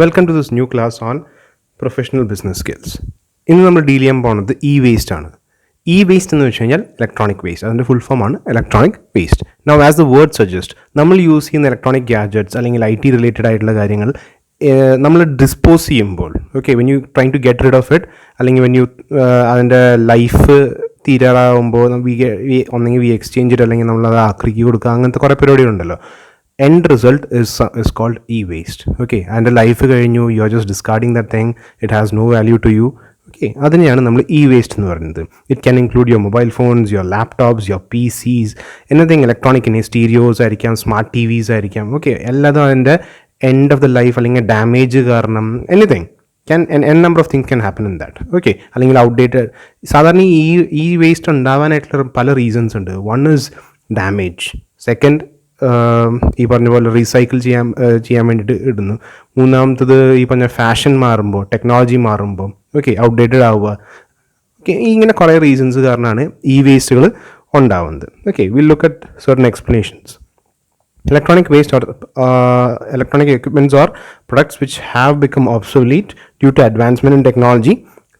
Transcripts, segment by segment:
Welcome to this new class on professional business skills. ഇന്ന് നമ്മൾ deal ചെയ്യാൻ പോകുന്നത് വേസ്റ്റ് ആണ്. വേസ്റ്റ് എന്ന് വെച്ച് കഴിഞ്ഞാൽ ഇലക്ട്രോണിക് വേസ്റ്റ്. അതിൻ്റെ ഫുൾ ഫോം ആണ് electronic waste. Now as the word suggest, നമ്മൾ യൂസ് ചെയ്യുന്ന ഇലക്ട്രോണിക് ഗാഡ്ജറ്റ്സ് അല്ലെങ്കിൽ IT റിലേറ്റഡ് ആയിട്ടുള്ള കാര്യങ്ങൾ നമ്മൾ ഡിസ്പോസ് ചെയ്യുമ്പോൾ, okay, when you trying to get rid of it, അല്ലെങ്കിൽ വെൻ യു അതിൻ്റെ ലൈഫ് തീരാറാകുമ്പോൾ ഒന്നെങ്കിൽ എക്സ്ചേഞ്ച് ഇട്ട് അല്ലെങ്കിൽ നമ്മളത് ആക്രിക്ക് കൊടുക്കുക, അങ്ങനത്തെ കുറേ പരിപാടികളുണ്ടല്ലോ. End result is called e-waste. Okay, and the life കഴിഞ്ഞു, you are just discarding that thing, it has no value to you. Okay, അതിനെയാണ് നമ്മൾ e-waste എന്ന് പറയുന്നത്. It can include your mobile phones, your laptops, your PCs, anything electronic, stereos ആയിരിക്കാം, smart TVs ആയിരിക്കാം. Okay, എല്ലാതും അതിൻ്റെ end of the life അല്ലെങ്കിൽ damage കാരണം anything can n number of things can happen in that. Okay, അല്ലെങ്കിൽ outdated. സാധാരണ ഈ waste ഉണ്ടാവാനായിട്ടുള്ള പല റീസൺസ് ഉണ്ട്. വൺ ഇസ് ഡാമേജ്, സെക്കൻഡ് ഈ പറഞ്ഞ പോലെ റീസൈക്കിൾ ചെയ്യാൻ വേണ്ടിയിട്ട് ഇടുന്നു, മൂന്നാമത്തത് ഈ പറഞ്ഞ ഫാഷൻ മാറുമ്പോൾ, ടെക്നോളജി മാറുമ്പോൾ, ഓക്കെ, ഔട്ട്ഡേറ്റഡ് ആവുക. ഓക്കെ, ഇങ്ങനെ കുറേ റീസൺസ് കാരണമാണ് ഈ വേസ്റ്റുകൾ ഉണ്ടാവുന്നത്. Okay, will look at certain explanations. Electronic waste or electronic equipments or products which have become obsolete due to advancement in technology,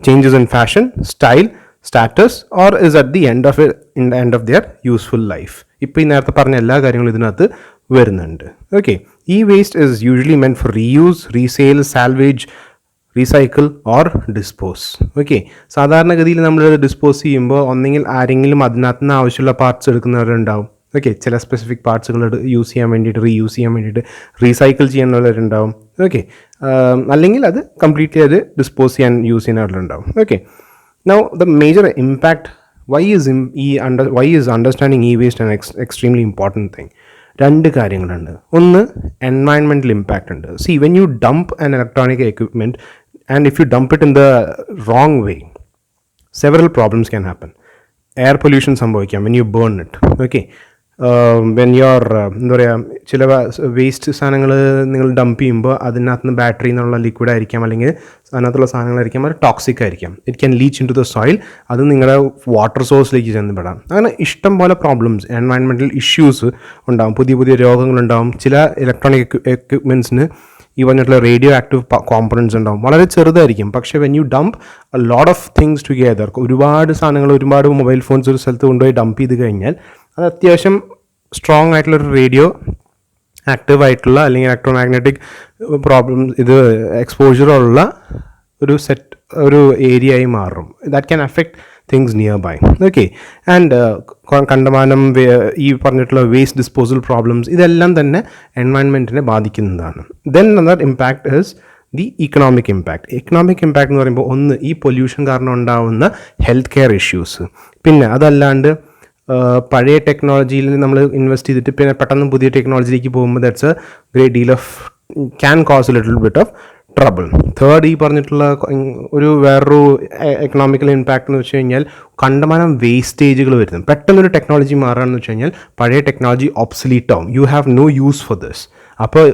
changes in fashion, style, status, or is at the end of their useful life. ഇപ്പോൾ ഈ നേരത്തെ പറഞ്ഞ എല്ലാ കാര്യങ്ങളും ഇതിനകത്ത് വരുന്നുണ്ട്. Okay, ഈ waste is usually meant four reuse, resale, salvage, recycle or dispose. Okay, സാധാരണഗതിയിൽ നമ്മൾ ഡിസ്പോസ് ചെയ്യുമ്പോൾ ഒന്നെങ്കിൽ ആരെങ്കിലും അതിനകത്ത് നിന്ന് ആവശ്യമുള്ള പാർട്സ് എടുക്കുന്നവരുണ്ടാവും. ഓക്കെ, ചില സ്പെസിഫിക് പാർട്സുകൾ യൂസ് ചെയ്യാൻ വേണ്ടിയിട്ട്, റീയൂസ് ചെയ്യാൻ വേണ്ടിയിട്ട്, റീസൈക്കിൾ ചെയ്യാനുള്ളവരുണ്ടാവും. ഓക്കെ, അല്ലെങ്കിൽ അത് കംപ്ലീറ്റ്ലി അത് ഡിസ്പോസ് ചെയ്യാൻ യൂസ് ചെയ്യുന്നവരുണ്ടാവും. Okay, now the major impact, why is understanding e-waste an extremely important thing? രണ്ട് കാര്യങ്ങളുണ്ട്. ഒന്ന്, എൻവയൺമെൻറ്റൽ ഇമ്പാക്റ്റ് ഉണ്ട്. See, when you dump an electronic equipment and if you dump it in the wrong way, several problems can happen. Air pollution സംഭവിക്കാം when you burn it. Okay, when your എന്താ പറയുക, ചില waste സാധനങ്ങൾ നിങ്ങൾ dump ചെയ്യുമ്പോൾ അതിനകത്ത് നിന്ന് battery എന്നുള്ള ലിക്വിഡ് ആയിരിക്കാം, അല്ലെങ്കിൽ അതിനകത്തുള്ള സാധനങ്ങളായിരിക്കാം, അത് ടോക്സിക് ആയിരിക്കാം. It can leach into the soil. അത് നിങ്ങളുടെ വാട്ടർ സോഴ്സിലേക്ക് ചെന്നപ്പെടാം. അങ്ങനെ ഇഷ്ടം പോലെ പ്രോബ്ലംസ്, എൻവയൺമെൻറ്റൽ ഇഷ്യൂസ് ഉണ്ടാകും, പുതിയ രോഗങ്ങളുണ്ടാകും. ചില ഇലക്ട്രോണിക് എക്വിപ്മെൻറ്റ്സിന് ഈ പറഞ്ഞിട്ടുള്ള റേഡിയോ ആക്റ്റീവ് കോമ്പണൻസ് ഉണ്ടാവും. വളരെ ചെറുതായിരിക്കും, പക്ഷേ when you dump a lot of things together, ഒരുപാട് സാധനങ്ങൾ, ഒരുപാട് മൊബൈൽ ഫോൺസ് ഒരു സ്ഥലത്ത് കൊണ്ടുപോയി ഡംപ് ചെയ്ത് കഴിഞ്ഞാൽ അത് അത്യാവശ്യം സ്ട്രോങ് ആയിട്ടുള്ളൊരു റേഡിയോ ആക്റ്റീവ് ആയിട്ടുള്ള അല്ലെങ്കിൽ ഇലക്ട്രോമാഗ്നറ്റിക് പ്രോബ്ലംസ്, ഇത് എക്സ്പോഷറുള്ള ഒരു ഏരിയയായി മാറും. That can affect things nearby. Okay, and കണ്ടമാനം ഈ പറഞ്ഞിട്ടുള്ള വേസ്റ്റ് ഡിസ്പോസൽ പ്രോബ്ലംസ്, ഇതെല്ലാം തന്നെ എൻവയൺമെൻറ്റിനെ ബാധിക്കുന്നതാണ്. Then another impact is the economic impact. Economic impact എന്ന് പറയുമ്പോൾ ഒന്ന്, ഈ പൊല്യൂഷൻ കാരണം ഉണ്ടാകുന്ന ഹെൽത്ത് കെയർ ഇഷ്യൂസ്. പിന്നെ അതല്ലാണ്ട് പഴയ ടെക്നോളജിയിൽ നമ്മൾ ഇൻവെസ്റ്റ് ചെയ്തിട്ട് പിന്നെ പെട്ടെന്ന് പുതിയ ടെക്നോളജിയിലേക്ക് പോകുമ്പോൾ that's A great deal of can cos A little bit of trouble. Third, ഈ പറഞ്ഞിട്ടുള്ള വേറൊരു എക്കണോമിക്കൽ ഇമ്പാക്റ്റ് എന്ന് വെച്ച് കഴിഞ്ഞാൽ കണ്ടമാനം വേസ്റ്റേജുകൾ വരുന്നു. പെട്ടെന്നൊരു ടെക്നോളജി മാറുകയെന്ന് വെച്ച് കഴിഞ്ഞാൽ പഴയ ടെക്നോളജി ഒബ്സലീറ്റ് ആവും. You have no use for this. അപ്പോൾ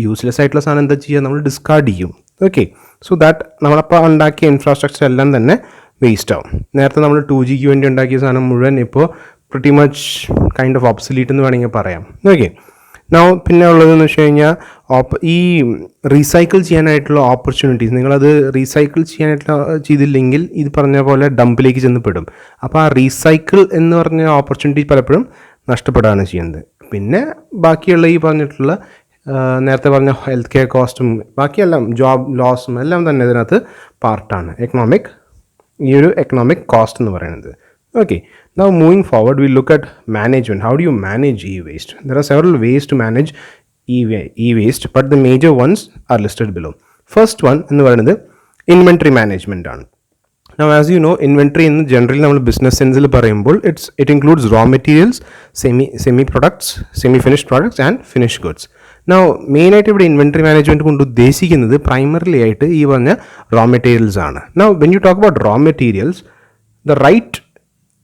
യൂസ്ലെസ് ആയിട്ടുള്ള സാധനം എന്താ ചെയ്യുക, നമ്മൾ ഡിസ്കാർഡ് ചെയ്യും. ഓക്കെ, സോ ദാറ്റ് നമ്മളപ്പോൾ ഉണ്ടാക്കിയ ഇൻഫ്രാസ്ട്രക്ചർ എല്ലാം തന്നെ വേസ്റ്റ് ആവും. നേരത്തെ നമ്മൾ 2G വേണ്ടി ഉണ്ടാക്കിയ സാധനം മുഴുവൻ ഇപ്പോൾ pretty much kind of obsolete എന്ന് വേണമെങ്കിൽ പറയാം. ഓക്കെ, നൗ പിന്നെ ഉള്ളതെന്ന് വെച്ച് കഴിഞ്ഞാൽ ഈ റീസൈക്കിൾ ചെയ്യാനായിട്ടുള്ള ഓപ്പർച്യൂണിറ്റീസ്, നിങ്ങളത് റീസൈക്കിൾ ചെയ്തില്ലെങ്കിൽ ഇത് പറഞ്ഞ പോലെ ഡംപിലേക്ക് ചെന്ന് പെടും. അപ്പോൾ ആ റീസൈക്കിൾ എന്ന് പറഞ്ഞ ഓപ്പർച്യൂണിറ്റി പലപ്പോഴും നഷ്ടപ്പെടുകയാണ് ചെയ്യുന്നത്. പിന്നെ ബാക്കിയുള്ള ഈ പറഞ്ഞിട്ടുള്ള നേരത്തെ പറഞ്ഞ ഹെൽത്ത് കെയർ കോസ്റ്റും ബാക്കിയെല്ലാം ജോബ് ലോസും എല്ലാം തന്നെ ഇതിനകത്ത് പാർട്ടാണ് ഈ ഒരു എക്കണോമിക് കോസ്റ്റ് എന്ന് പറയുന്നത്. Okay, now moving forward, we look at management. How do you manage e-waste? There are several ways to manage e-waste, but the major ones are listed below. First one എന്ന് പറയുന്നത് inventory management ആണ്. Now as you know, inventory എന്ന് generally നമ്മൾ business സെൻസിൽ പറയുമ്പോൾ it includes raw materials, semi products, semi finished products and finished goods. Now മെയിനായിട്ട് ഇവിടെ inventory management കൊണ്ട് ഉദ്ദേശിക്കുന്നത് പ്രൈമറിലി ആയിട്ട് ഈ പറഞ്ഞ റോ മെറ്റീരിയൽസ് ആണ്. Now when you talk about raw materials,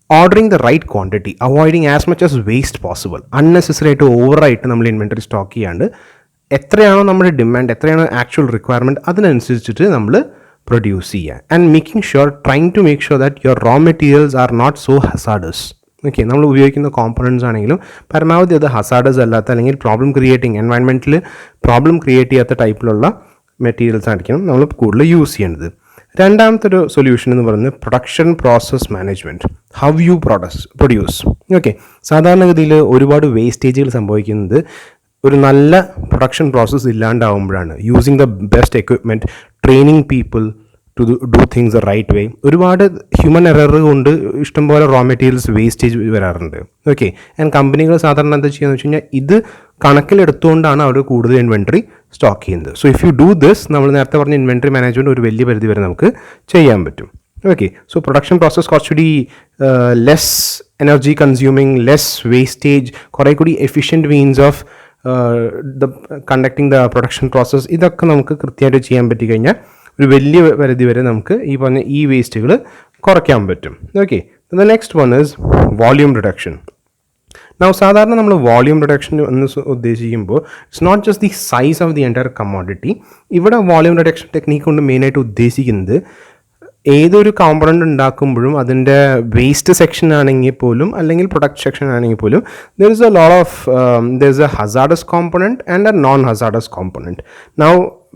ordering the right quantity, avoiding as much as waste possible. Unnecessary ആയിട്ട് ഓവറായിട്ട് നമ്മൾ ഇൻവെൻറ്ററി സ്റ്റോക്ക് ചെയ്യാണ്ട് എത്രയാണോ നമ്മുടെ ഡിമാൻഡ്, എത്രയാണോ ആക്ച്വൽ റിക്വയർമെൻറ്റ്, അതിനനുസരിച്ചിട്ട് നമ്മൾ പ്രൊഡ്യൂസ് ചെയ്യുക. And trying to make sure that your raw materials are not so hazardous. Okay, നമ്മൾ ഉപയോഗിക്കുന്ന കോമ്പണൻസ് ആണെങ്കിലും പരമാവധി അത് ഹസാഡസ് അല്ലാത്ത അല്ലെങ്കിൽ പ്രോബ്ലം ക്രിയേറ്റിംഗ്, എൻവയൺമെൻറ്റിൽ പ്രോബ്ലം ക്രിയേറ്റ് ചെയ്യാത്ത ടൈപ്പിലുള്ള മെറ്റീരിയൽസ് ആയിരിക്കണം നമ്മൾ കൂടുതൽ യൂസ് ചെയ്യേണ്ടത്. രണ്ടാമത്തെ ഒരു സൊല്യൂഷൻ എന്ന് പറയുന്നത് production process management. How you produce. Okay, സാധാരണഗതിയിൽ ഒരുപാട് വേസ്റ്റേജുകൾ സംഭവിക്കുന്നത് ഒരു നല്ല പ്രൊഡക്ഷൻ പ്രോസസ്സ് ഇല്ലാണ്ടാവുമ്പോഴാണ്. Using the best equipment, training people to do things the right way. ഒരുപാട് ഹ്യൂമൻ എറർ കൊണ്ട് ഇഷ്ടംപോലെ റോ മെറ്റീരിയൽസ് വേസ്റ്റേജ് വരാറുണ്ട്. ഓക്കെ, ആൻഡ് കമ്പനികൾ സാധാരണ എന്താ ചെയ്യുക വെച്ച് കഴിഞ്ഞാൽ ഇത് കണക്കിലെടുത്തുകൊണ്ടാണ് അവർ കൂടുതൽ ഇൻവെൻട്രി സ്റ്റോക്ക് ചെയ്യുന്നത്. So if you do this, നമ്മൾ നേരത്തെ പറഞ്ഞ ഇൻവെൻട്രി മാനേജ്മെൻറ്റ് ഒരു വലിയ പരിധി വരെ നമുക്ക് ചെയ്യാൻ പറ്റും. ഓക്കെ, സോ പ്രൊഡക്ഷൻ പ്രോസസ് കുറച്ചുകൂടി less energy consuming, less wastage, കുറേ കൂടി efficient means of conducting the production process. ഇതൊക്കെ നമുക്ക് കൃത്യമായിട്ട് ചെയ്യാൻ പറ്റി കഴിഞ്ഞാൽ ഒരു വലിയ പരിധി വരെ നമുക്ക് ഈ പറഞ്ഞ ഈ വേസ്റ്റുകൾ കുറയ്ക്കാൻ പറ്റും. Okay, the next one is volume reduction. സാധാരണ നമ്മൾ വോള്യൂം റിഡക്ഷൻ എന്ന് ഉദ്ദേശിക്കുമ്പോൾ it's not just the size of the entire commodity. ഇവിടെ വോള്യൂം റിഡക്ഷൻ ടെക്നീക്ക് കൊണ്ട് മെയിനായിട്ട് ഉദ്ദേശിക്കുന്നത് ഏതൊരു കോമ്പണൻ്റ് ഉണ്ടാക്കുമ്പോഴും അതിൻ്റെ വേസ്റ്റ് സെക്ഷൻ ആണെങ്കിൽ പോലും അല്ലെങ്കിൽ പ്രൊഡക്റ്റ് സെക്ഷൻ ആണെങ്കിൽ പോലും there is A hazardous component and A non hazardous component. Now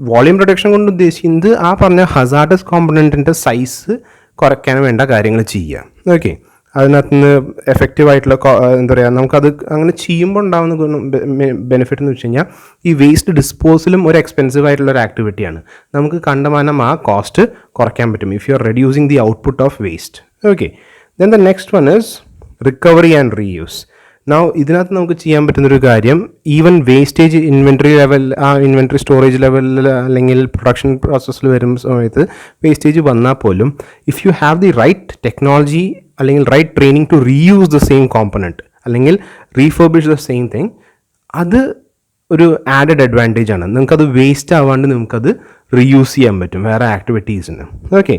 volume reduction കൊണ്ട് ഉദ്ദേശിക്കുന്നത് ആ പറഞ്ഞ ഹസാർഡസ് കോമ്പണൻറ്റിൻ്റെ സൈസ് കുറയ്ക്കാൻ വേണ്ട കാര്യങ്ങൾ ചെയ്യുക. ഓക്കെ, അതിനകത്ത് നിന്ന് എഫക്റ്റീവായിട്ടുള്ള എന്താ പറയുക, നമുക്കത് അങ്ങനെ ചെയ്യുമ്പോൾ ഉണ്ടാകുന്ന ബെനിഫിറ്റ് എന്ന് വെച്ച് കഴിഞ്ഞാൽ ഈ വേസ്റ്റ് ഡിസ്പോസലും ഒരു എക്സ്പെൻസീവ് ആയിട്ടുള്ള ഒരു ആക്ടിവിറ്റിയാണ്. നമുക്ക് കണ്ടമാനം ആ കോസ്റ്റ് കുറയ്ക്കാൻ പറ്റും if you are reducing the output of waste. Okay, then the next one is recovery and reuse. ഇതിനകത്ത് നമുക്ക് ചെയ്യാൻ പറ്റുന്നൊരു കാര്യം, ഈവൻ വേസ്റ്റേജ് ഇൻവെൻട്രി ലെവൽ, ആ ഇൻവെൻട്രി സ്റ്റോറേജ് ലെവലിൽ അല്ലെങ്കിൽ പ്രൊഡക്ഷൻ പ്രോസസ്സിൽ വരുന്ന സമയത്ത് വേസ്റ്റേജ് വന്നാൽ പോലും if you have the right technology അല്ലെങ്കിൽ right training to reuse the same component അല്ലെങ്കിൽ റീഫർബിഷ് ദ സെയിം തിങ്, അത് ഒരു ആഡഡ് അഡ്വാൻറ്റേജ് ആണ്. നിങ്ങൾക്കത് വേസ്റ്റ് ആവാണ്ട് നിങ്ങൾക്കത് റീയൂസ് ചെയ്യാൻ പറ്റും വേറെ ആക്ടിവിറ്റീസിന്. Okay,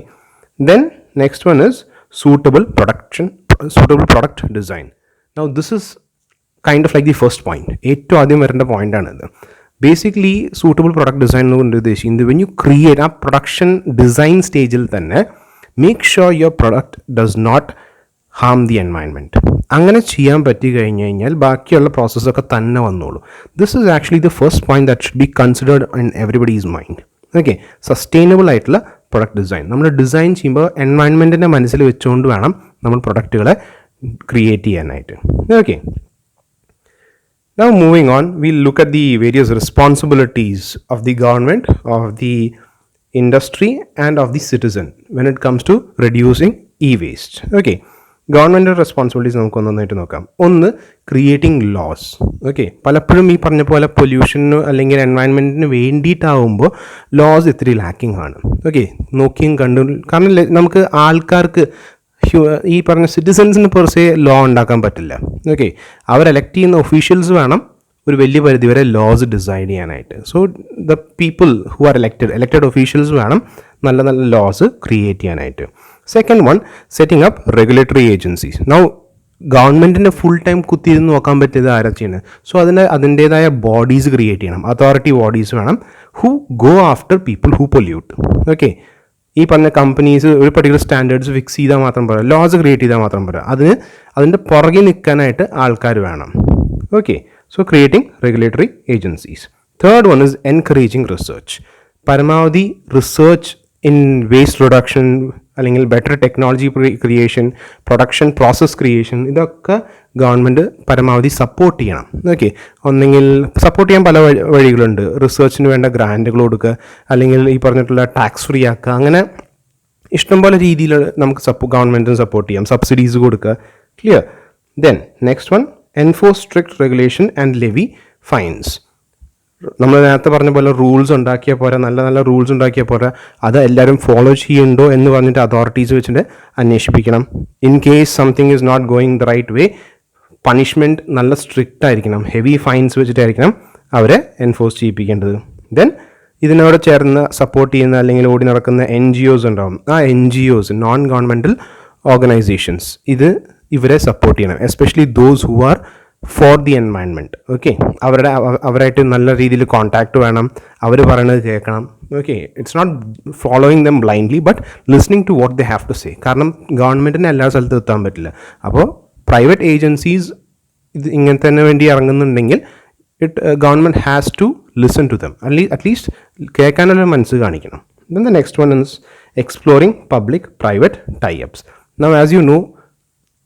then next one is suitable product design. Now this is kind of like the first point. ഏറ്റവും ആദ്യം വരേണ്ട പോയിൻ്റാണിത്. ബേസിക്കലി സൂട്ടബിൾ പ്രൊഡക്റ്റ് ഡിസൈൻ എന്നുകൊണ്ട് ഉദ്ദേശിക്കുന്നത് വെൻ യു ക്രിയേറ്റ് ആ പ്രൊഡക്ഷൻ ഡിസൈൻ സ്റ്റേജിൽ തന്നെ make sure your product does not harm the environment. അങ്ങനെ ചെയ്യാൻ പറ്റി കഴിഞ്ഞ് കഴിഞ്ഞാൽ ബാക്കിയുള്ള പ്രോസസ്സൊക്കെ തന്നെ വന്നോളൂ. This is actually the first point that should be considered in everybody's mind. Okay, sustainable ആയിട്ടുള്ള പ്രൊഡക്റ്റ് ഡിസൈൻ. നമ്മൾ ഡിസൈൻ ചെയ്യുമ്പോൾ എൻവയൺമെൻറ്റിനെ മനസ്സിൽ വെച്ചുകൊണ്ട് വേണം നമ്മൾ പ്രൊഡക്റ്റുകളെ ക്രിയേറ്റ് ചെയ്യാനായിട്ട്. Okay, now moving on, we'll look at the various responsibilities of the government, of the industry and of the citizen when it comes to reducing e-waste. Okay, government responsibilities നമുക്ക് ഒന്നൊന്നായിട്ട് നോക്കാം. ഒന്ന്, ക്രിയേറ്റിംഗ് ലോസ്. ഓക്കെ, പലപ്പോഴും ഈ പറഞ്ഞ പോലെ പൊല്യൂഷന് അല്ലെങ്കിൽ എൻവയൺമെൻറ്റിന് വേണ്ടിയിട്ടാവുമ്പോൾ loss ഇത്തിരി lacking ആണ്. ഓക്കെ, നോക്കിയും കണ്ടും, കാരണം നമുക്ക് ആൾക്കാർക്ക് ഈ പറഞ്ഞ സിറ്റിസൺസിന് പെർസെ ലോ ഉണ്ടാക്കാൻ പറ്റില്ല. ഓക്കെ, അവർ എലക്ട് ചെയ്യുന്ന ഒഫീഷ്യൽസ് വേണം ഒരു വലിയ പരിധി വരെ ലോസ് ഡിസൈഡ് ചെയ്യാനായിട്ട്. So the people who are elected officials വേണം നല്ല നല്ല ലോസ് ക്രിയേറ്റ് ചെയ്യാനായിട്ട്. Second one, setting up regulatory agencies. Now ഗവൺമെൻറ്റിൻ്റെ ഫുൾ ടൈം കുത്തിയിരുന്ന് നോക്കാൻ പറ്റിയത് ആരാ ചെയ്യുന്നത്? സോ അതിൻ്റേതായ ബോഡീസ് ക്രിയേറ്റ് ചെയ്യണം, അതോറിറ്റി ബോഡീസ് വേണം who go after people who pollute. Okay, ഈ പറഞ്ഞ കമ്പനീസ് ഒരു പർട്ടിക്കുലർ സ്റ്റാൻഡേർഡ്സ് ഫിക്സ് ചെയ്താൽ മാത്രം പോരാ, ലോസ് ക്രിയേറ്റ് ചെയ്താൽ മാത്രം പോരാ, അതിൻ്റെ പുറകെ നിൽക്കാനായിട്ട് ആൾക്കാർ വേണം. Okay, so creating regulatory agencies. Third one is encouraging research. പരമാവധി റിസർച്ച് ഇൻ വേസ്റ്റ് റിഡക്ഷൻ അല്ലെങ്കിൽ better technology creation, production process creation, ഇതൊക്കെ ഗവൺമെൻറ് പരമാവധി സപ്പോർട്ട് ചെയ്യണം. ഓക്കെ, ഒന്നെങ്കിൽ സപ്പോർട്ട് ചെയ്യാൻ പല വഴികളുണ്ട്. റിസർച്ചിന് വേണ്ട ഗ്രാൻറ്റുകൾ കൊടുക്കുക, അല്ലെങ്കിൽ ഈ പറഞ്ഞിട്ടുള്ള ടാക്സ് ഫ്രീ ആക്കുക, അങ്ങനെ ഇഷ്ടംപോലെ രീതിയിൽ നമുക്ക് ഗവൺമെൻറ്റിന് സപ്പോർട്ട് ചെയ്യാം, സബ്സിഡീസ് കൊടുക്കുക. Clear? Then next one, enforce strict regulation and levy fines. നമ്മൾ നേരത്തെ പറഞ്ഞ പോലെ റൂൾസ് ഉണ്ടാക്കിയാൽ പോരാ, നല്ല നല്ല റൂൾസ് ഉണ്ടാക്കിയാൽ പോരാ, അത് എല്ലാവരും ഫോളോ ചെയ്യുന്നുണ്ടോ എന്ന് പറഞ്ഞിട്ട് അതോറിറ്റീസ് വെച്ചിട്ട് അന്വേഷിപ്പിക്കണം. In case something is not going the right way, punishment നല്ല സ്ട്രിക്റ്റ് ആയിരിക്കണം, ഹെവി ഫൈൻസ് വെച്ചിട്ടായിരിക്കണം അവരെ എൻഫോഴ്സ് ചെയ്യിപ്പിക്കേണ്ടത്. ദെൻ ഇതിനോട് ചേർന്ന് സപ്പോർട്ട് ചെയ്യുന്ന അല്ലെങ്കിൽ ഓടി നടക്കുന്ന NGOs ഉണ്ടാവും. ആ NGOs, നോൺ ഗവൺമെൻറ്റൽ ഓർഗനൈസേഷൻസ്, ഇവരെ സപ്പോർട്ട് ചെയ്യണം, especially those who are for the environment. Okay, അവരായിട്ട് നല്ല രീതിയിൽ കോൺടാക്റ്റ് വേണം, അവർ പറയുന്നത് കേൾക്കണം. Okay, it's not following them blindly but listening to what they have to say. കാരണം ഗവൺമെൻറ്റിന് എല്ലാ സ്ഥലത്തും എത്താൻ പറ്റില്ല. അപ്പോൾ പ്രൈവറ്റ് ഏജൻസീസ് ഇങ്ങനെ തന്നെ വേണ്ടി ഇറങ്ങുന്നുണ്ടെങ്കിൽ government has to listen to them. At least കേൾക്കാനുള്ള മനസ്സ് കാണിക്കണം. Then the next one is exploring public-private tie-ups. Now as you know,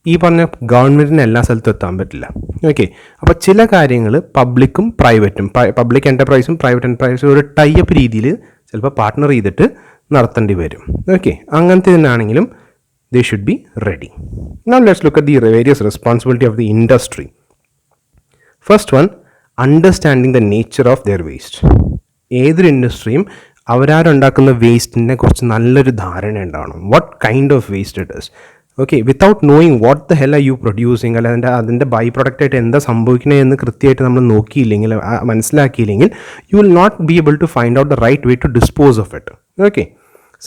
ഈ പറഞ്ഞ ഗവൺമെൻറ്റിന് എല്ലാ സ്ഥലത്തും എത്താൻ പറ്റില്ല. ഓക്കെ, അപ്പോൾ ചില കാര്യങ്ങൾ പബ്ലിക്കും പ്രൈവറ്റും, പബ്ലിക് എൻ്റർപ്രൈസും പ്രൈവറ്റ് എൻ്റർപ്രൈസും ഒരു ടൈപ്പ് രീതിയിൽ ചിലപ്പോൾ പാർട്ട്ണർ ചെയ്തിട്ട് നടത്തേണ്ടി വരും. ഓക്കെ, അങ്ങനത്തെ തന്നെയാണെങ്കിലും they should be ready. Now let's look at the various responsibility of the industry. First one, understanding the nature of their waste. ഏതൊരു ഇൻഡസ്ട്രിയും അവരാരുണ്ടാക്കുന്ന വേസ്റ്റിനെ കുറിച്ച് നല്ലൊരു ധാരണ ഉണ്ടാവണം. What kind of waste it is. Okay, without knowing what the hell are you producing, അല്ല അതിൻ്റെ ബൈ പ്രൊഡക്റ്റായിട്ട് എന്താ സംഭവിക്കുന്നത് എന്ന് കൃത്യമായിട്ട് നമ്മൾ നോക്കിയില്ലെങ്കിൽ, മനസ്സിലാക്കിയില്ലെങ്കിൽ, you will not be able to find out the right way to dispose of it. Okay,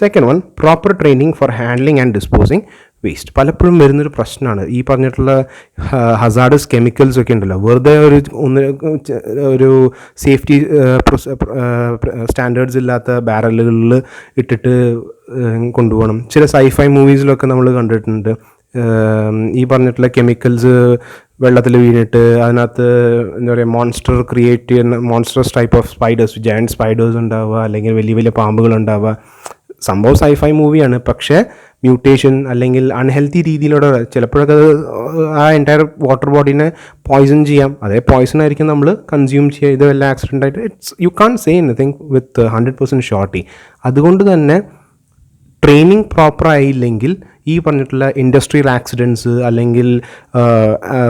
second one, proper training for handling and disposing waste. പലപ്പോഴും വരുന്നൊരു പ്രശ്നമാണ് ഈ പറഞ്ഞിട്ടുള്ള ഹസാർഡസ് കെമിക്കൽസ് ഒക്കെ ഉണ്ടല്ലോ, വെറുതെ ഒരു സേഫ്റ്റി സ്റ്റാൻഡേർഡ്സ് ഇല്ലാത്ത ബാരലുകളിൽ ഇട്ടിട്ട് കൊണ്ടുപോകണം. ചില സൈഫൈ മൂവീസിലൊക്കെ നമ്മൾ കണ്ടിട്ടുണ്ട് ഈ പറഞ്ഞിട്ടുള്ള കെമിക്കൽസ് വെള്ളത്തിൽ വീണിട്ട് അതിനകത്ത് എന്താ പറയുക, മോൺസ്റ്റർ ക്രിയേറ്റ് ചെയ്യുന്ന monstrous type of spiders, giant spiders ഉണ്ടാവുക, അല്ലെങ്കിൽ വലിയ വലിയ പാമ്പുകൾ ഉണ്ടാവുക. സംഭവം സൈഫൈ മൂവിയാണ്, പക്ഷേ മ്യൂട്ടേഷൻ അല്ലെങ്കിൽ അൺഹെൽത്തി രീതിയിലൂടെ ചിലപ്പോഴൊക്കെ ആ എൻറ്റയർ വാട്ടർ ബോഡീനെ പോയ്സൺ ചെയ്യാം. അതേ പോയ്സൺ ആയിരിക്കും നമ്മൾ കൺസ്യൂം ചെയ്യുക. ഇത് വല്ല ആക്സിഡൻ്റ് ആയിട്ട് you can say anything with 100% surety. അതുകൊണ്ട് തന്നെ ട്രെയിനിങ് പ്രോപ്പർ ആയില്ലെങ്കിൽ ഈ പറഞ്ഞിട്ടുള്ള ഇൻഡസ്ട്രിയൽ ആക്സിഡൻറ്റ്സ് അല്ലെങ്കിൽ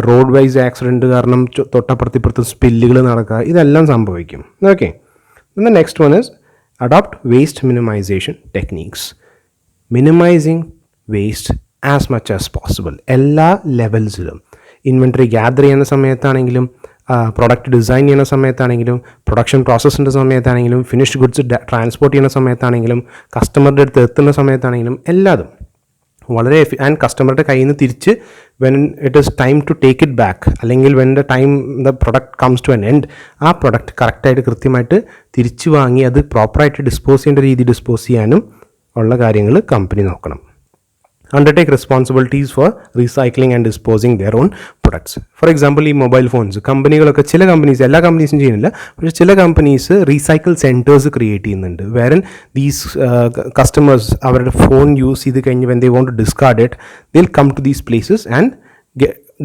റോഡ് വൈസ് ആക്സിഡൻറ്റ് കാരണം തൊട്ടപ്പുറത്തിപ്പുറത്ത് സ്പില്ലുകൾ നടക്കുക, ഇതെല്ലാം സംഭവിക്കും. Okay, then the next one is adopt waste minimization techniques. Minimizing waste as much as possible. എല്ലാ ലെവൽസിലും ഇൻവെൻറ്ററി ഗ്യാദർ ചെയ്യുന്ന സമയത്താണെങ്കിലും, പ്രൊഡക്റ്റ് ഡിസൈൻ ചെയ്യുന്ന സമയത്താണെങ്കിലും, പ്രൊഡക്ഷൻ പ്രോസസ്സിൻ്റെ സമയത്താണെങ്കിലും, ഫിനിഷ്ഡ് ഗുഡ്സ് ട്രാൻസ്പോർട്ട് ചെയ്യുന്ന സമയത്താണെങ്കിലും, കസ്റ്റമറുടെ അടുത്ത് എത്തുന്ന സമയത്താണെങ്കിലും, എല്ലാതും വളരെ ആൻഡ് കസ്റ്റമറുടെ കയ്യിൽ നിന്ന് തിരിച്ച് when it is time to take it back, അല്ലെങ്കിൽ when the time the product comes to an end, ആ പ്രൊഡക്റ്റ് കറക്റ്റായിട്ട് കൃത്യമായിട്ട് തിരിച്ചു വാങ്ങി അത് പ്രോപ്പറായിട്ട് ഡിസ്പോസ് ചെയ്യേണ്ട രീതി ഡിസ്പോസ് ചെയ്യാനും ഉള്ള കാര്യങ്ങൾ കമ്പനി നോക്കണം. undertake responsibilities for recycling and disposing their own products. For example, ഈ മൊബൈൽ ഫോൺസ് കമ്പനികളൊക്കെ, ചില കമ്പനീസ്, എല്ലാ കമ്പനീസും ചെയ്യുന്നില്ല, പക്ഷേ ചില കമ്പനീസ് റീസൈക്കിൾ സെൻറ്റേഴ്സ് ക്രിയേറ്റ് ചെയ്യുന്നുണ്ട്. വേറെ ദീസ് കസ്റ്റമേഴ്സ് അവരുടെ ഫോൺ യൂസ് ചെയ്ത് കഴിഞ്ഞ് when they want to discard it, they'll come to these places and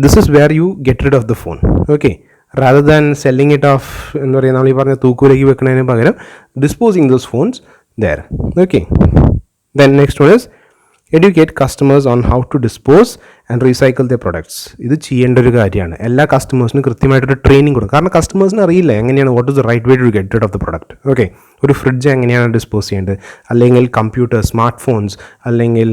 this is where you get rid of the phone. Okay, rather than selling it off, എന്താ പറയുക, നമ്മൾ ഈ പറഞ്ഞ തൂക്കൂലേക്ക് വെക്കുന്നതിന് പകരം disposing those phones there. Okay, then next one is educate customers on how to dispose and recycle their products. ഇത് ചെയ്യേണ്ട ഒരു കാര്യമാണ്. എല്ലാ കസ്റ്റമേഴ്സിനും കൃത്യമായിട്ടൊരു ട്രെയിനിങ് കൊടുക്കും. കാരണം കസ്റ്റമേഴ്സിന് അറിയില്ല എങ്ങനെയാണ് what is the right way to get rid of the product. Okay, ഒരു ഫ്രിഡ്ജ് എങ്ങനെയാണ് ഡിസ്പോസ് ചെയ്യേണ്ടത്, അല്ലെങ്കിൽ കമ്പ്യൂട്ടർ, സ്മാർട്ട് ഫോൺസ്, അല്ലെങ്കിൽ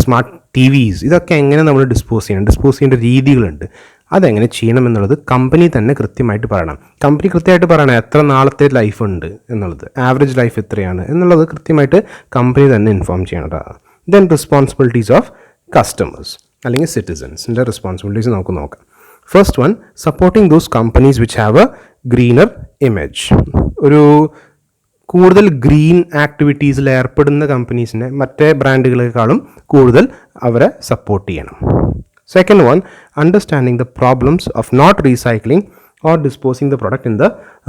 സ്മാർട്ട് TVs, ഇതൊക്കെ എങ്ങനെ നമ്മൾ ഡിസ്പോസ് ചെയ്യേണ്ട രീതികളുണ്ട്. അതെങ്ങനെ ചെയ്യണമെന്നുള്ളത് കമ്പനി തന്നെ കൃത്യമായിട്ട് പറയണം. കമ്പനി കൃത്യമായിട്ട് പറയണം എത്ര നാളത്തെ ലൈഫ് ഉണ്ട് എന്നുള്ളത്, ആവറേജ് ലൈഫ് എത്രയാണ് എന്നുള്ളത് കൃത്യമായിട്ട് കമ്പനി തന്നെ ഇൻഫോം ചെയ്യേണ്ടതാണ്. ദെൻ റെസ്പോൺസിബിലിറ്റീസ് ഓഫ് കസ്റ്റമേഴ്സ് അല്ലെങ്കിൽ സിറ്റിസൻസിൻ്റെ റെസ്പോൺസിബിലിറ്റീസ് നമുക്ക് നോക്കാം. First one, supporting those companies which have A greener image. ഒരു കൂടുതൽ ഗ്രീൻ ആക്ടിവിറ്റീസിൽ ഏർപ്പെടുന്ന കമ്പനീസിനെ മറ്റേ ബ്രാൻഡുകളെക്കാളും കൂടുതൽ അവരെ സപ്പോർട്ട് ചെയ്യണം. Second one, understanding the problems of not recycling or disposing the product in the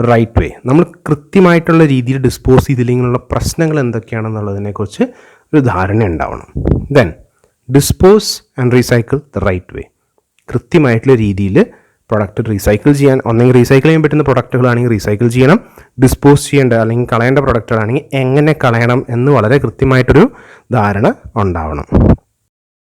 right way. നമ്മൾ കൃത്യമായിട്ടുള്ള രീതിയിൽ ഡിസ്പോസ് ചെയ്തില്ലെങ്കിലുള്ള പ്രശ്നങ്ങൾ എന്തൊക്കെയാണെന്നുള്ളതിനെക്കുറിച്ച് ഒരു ധാരണ ഉണ്ടാവണം. Then dispose and recycle the right way. കൃത്യമായിട്ടുള്ള രീതിയിൽ പ്രൊഡക്റ്റ് റീസൈക്കിൾ ചെയ്യാൻ, ഒന്നെങ്കിൽ റീസൈക്കിൾ ചെയ്യാൻ പറ്റുന്ന പ്രൊഡക്റ്റുകളാണെങ്കിൽ റീസൈക്കിൾ ചെയ്യണം, ഡിസ്പോസ് ചെയ്യേണ്ട അല്ലെങ്കിൽ കളയേണ്ട പ്രൊഡക്റ്റുകളാണെങ്കിൽ എങ്ങനെ കളയണം എന്ന് വളരെ കൃത്യമായിട്ടൊരു ധാരണ ഉണ്ടാവണം.